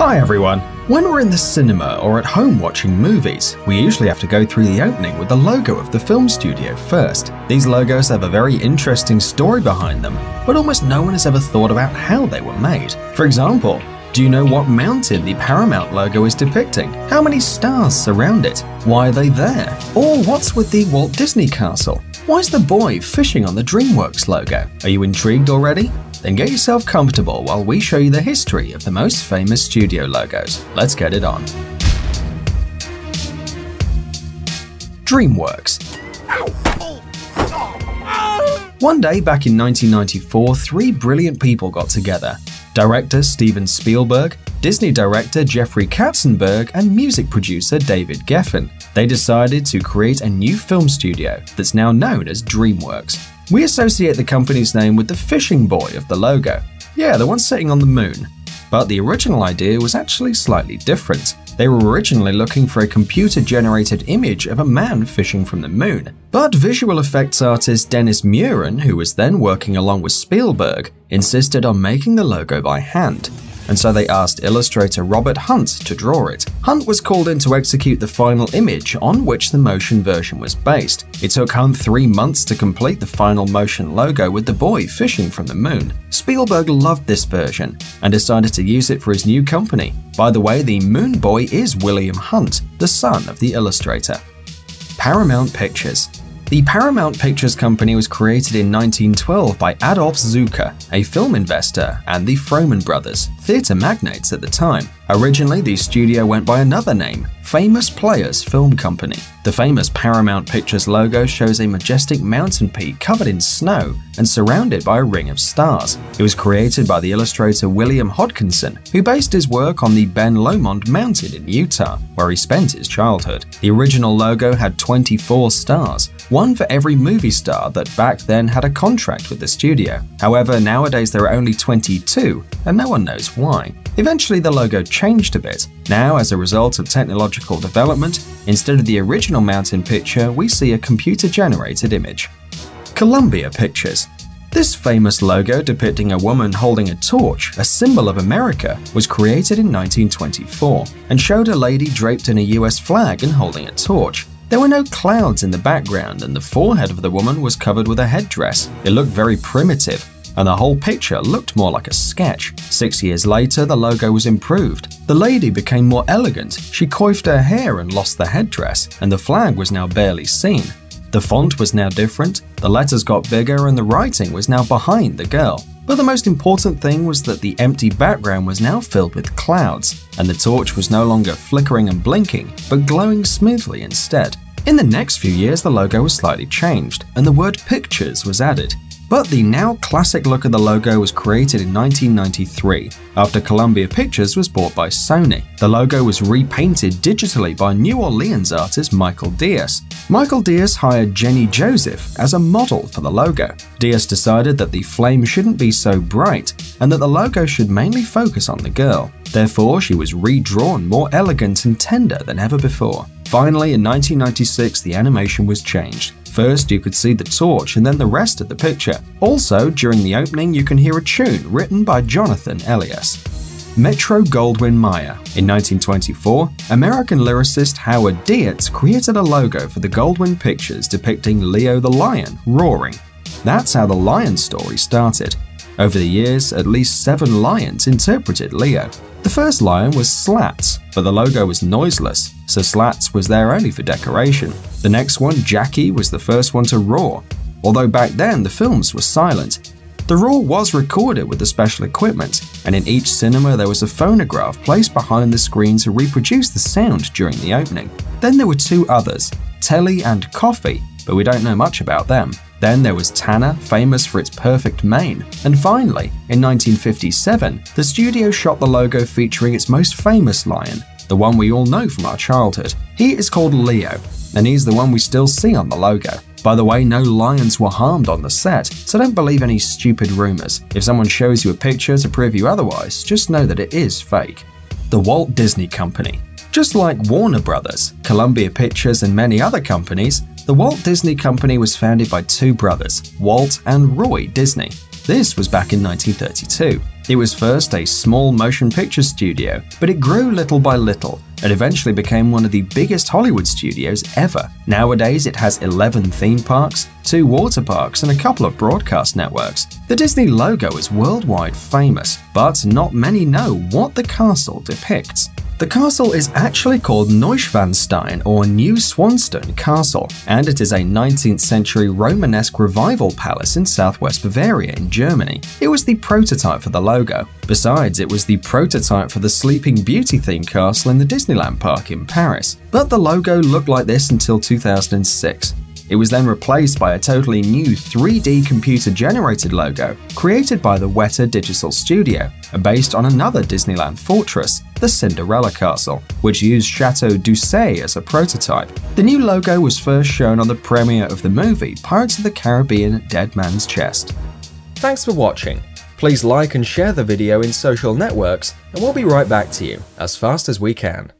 Hi everyone! When we're in the cinema or at home watching movies, we usually have to go through the opening with the logo of the film studio first. These logos have a very interesting story behind them, but almost no one has ever thought about how they were made. For example, do you know what mountain the Paramount logo is depicting? How many stars surround it? Why are they there? Or what's with the Walt Disney Castle? Why is the boy fishing on the DreamWorks logo? Are you intrigued already? Then get yourself comfortable while we show you the history of the most famous studio logos. Let's get it on. DreamWorks. One day back in 1994, three brilliant people got together. Director Steven Spielberg, Disney director Jeffrey Katzenberg, and music producer David Geffen. They decided to create a new film studio that's now known as DreamWorks. We associate the company's name with the fishing boy of the logo. Yeah, the one sitting on the moon. But the original idea was actually slightly different. They were originally looking for a computer-generated image of a man fishing from the moon. But visual effects artist Dennis Muren, who was then working along with Spielberg, insisted on making the logo by hand. And so they asked illustrator Robert Hunt to draw it. Hunt was called in to execute the final image on which the motion version was based. It took Hunt 3 months to complete the final motion logo with the boy fishing from the moon. Spielberg loved this version and decided to use it for his new company. By the way, the moon boy is William Hunt, the son of the illustrator. Paramount Pictures. The Paramount Pictures Company was created in 1912 by Adolf Zukor, a film investor, and the Frohman brothers, theatre magnates at the time. Originally, the studio went by another name, Famous Players Film Company. The famous Paramount Pictures logo shows a majestic mountain peak covered in snow and surrounded by a ring of stars. It was created by the illustrator William Hodgkinson, who based his work on the Ben Lomond Mountain in Utah, where he spent his childhood. The original logo had 24 stars, one for every movie star that back then had a contract with the studio. However, nowadays there are only 22, and no one knows why. Eventually the logo changed a bit. Now, as a result of technological development, instead of the original mountain picture, we see a computer-generated image. Columbia Pictures. This famous logo depicting a woman holding a torch, a symbol of America, was created in 1924 and showed a lady draped in a US flag and holding a torch. There were no clouds in the background and the forehead of the woman was covered with a headdress. It looked very primitive, and the whole picture looked more like a sketch. 6 years later, the logo was improved. The lady became more elegant, she coiffed her hair and lost the headdress, and the flag was now barely seen. The font was now different, the letters got bigger, and the writing was now behind the girl. But the most important thing was that the empty background was now filled with clouds, and the torch was no longer flickering and blinking, but glowing smoothly instead. In the next few years, the logo was slightly changed, and the word pictures was added. But the now classic look of the logo was created in 1993, after Columbia Pictures was bought by Sony. The logo was repainted digitally by New Orleans artist Michael Diaz. Michael Diaz hired Jenny Joseph as a model for the logo. Diaz decided that the flame shouldn't be so bright, and that the logo should mainly focus on the girl. Therefore, she was redrawn more elegant and tender than ever before. Finally, in 1996, the animation was changed. First, you could see the torch and then the rest of the picture. Also, during the opening, you can hear a tune written by Jonathan Elias. Metro-Goldwyn-Mayer. In 1924, American lyricist Howard Dietz created a logo for the Goldwyn Pictures depicting Leo the lion roaring. That's how the lion story started. Over the years, at least 7 lions interpreted Leo. The first lion was Slats, but the logo was noiseless, so Slats was there only for decoration. The next one, Jackie, was the first one to roar, although back then the films were silent. The roar was recorded with the special equipment, and in each cinema there was a phonograph placed behind the screen to reproduce the sound during the opening. Then there were 2 others, Telly and Coffee, but we don't know much about them. Then there was Tanner, famous for its perfect mane. And finally, in 1957, the studio shot the logo featuring its most famous lion, the one we all know from our childhood. He is called Leo, and he's the one we still see on the logo. By the way, no lions were harmed on the set, so don't believe any stupid rumors. If someone shows you a picture to prove you otherwise, just know that it is fake. The Walt Disney Company. Just like Warner Brothers, Columbia Pictures, and many other companies, the Walt Disney Company was founded by 2 brothers, Walt and Roy Disney. This was back in 1932. It was first a small motion picture studio, but it grew little by little and eventually became one of the biggest Hollywood studios ever. Nowadays, it has 11 theme parks, 2 water parks, and a couple of broadcast networks. The Disney logo is worldwide famous, but not many know what the castle depicts. The castle is actually called Neuschwanstein or New Swanstone Castle, and it is a 19th century Romanesque revival palace in southwest Bavaria in Germany. It was the prototype for the logo. Besides, it was the prototype for the Sleeping Beauty themed castle in the Disneyland park in Paris. But the logo looked like this until 2006. It was then replaced by a totally new 3D computer-generated logo created by the Weta Digital Studio and based on another Disneyland fortress, the Cinderella Castle, which used Chateau d'Orsay as a prototype. The new logo was first shown on the premiere of the movie Pirates of the Caribbean: Dead Man's Chest. Thanks for watching. Please like and share the video in social networks, and we'll be right back to you as fast as we can.